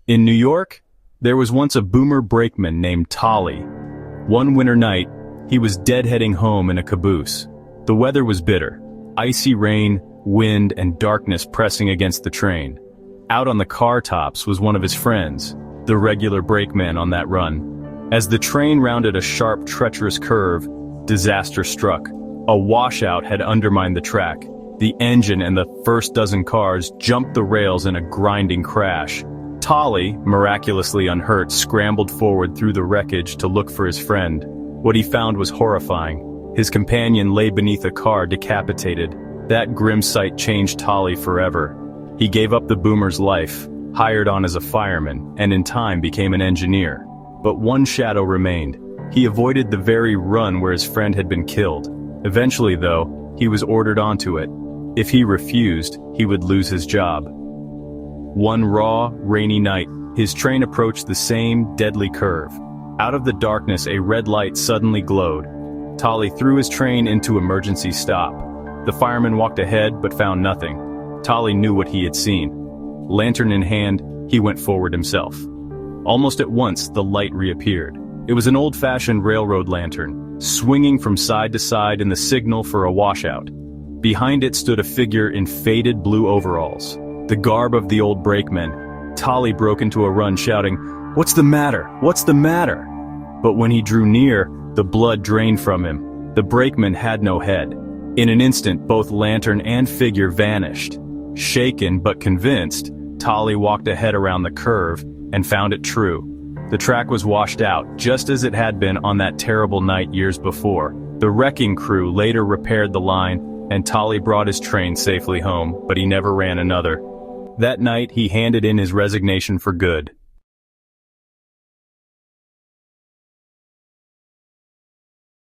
In New York, there was once a boomer brakeman named Tolley. One winter night, he was deadheading home in a caboose. The weather was bitter. Icy rain, wind, and darkness pressing against the train. Out on the car tops was one of his friends, the regular brakeman on that run. As the train rounded a sharp, treacherous curve, disaster struck. A washout had undermined the track. The engine and the first dozen cars jumped the rails in a grinding crash. Tolley, miraculously unhurt, scrambled forward through the wreckage to look for his friend. What he found was horrifying. His companion lay beneath a car, decapitated. That grim sight changed Tolley forever. He gave up the boomer's life, hired on as a fireman, and in time became an engineer. But one shadow remained. He avoided the very run where his friend had been killed. Eventually, though, he was ordered onto it. If he refused, he would lose his job. One raw, rainy night, his train approached the same deadly curve. Out of the darkness, a red light suddenly glowed. Tolley threw his train into emergency stop. The fireman walked ahead but found nothing. Tolley knew what he had seen. Lantern in hand, he went forward himself. Almost at once, the light reappeared. It was an old-fashioned railroad lantern, swinging from side to side in the signal for a washout. Behind it stood a figure in faded blue overalls, the garb of the old brakeman. Tolley broke into a run, shouting, "What's the matter? What's the matter?" But when he drew near, the blood drained from him. The brakeman had no head. In an instant, both lantern and figure vanished. Shaken but convinced, Tolley walked ahead around the curve and found it true. The track was washed out, just as it had been on that terrible night years before. The wrecking crew later repaired the line, and Tolley brought his train safely home, but he never ran another. That night, he handed in his resignation for good.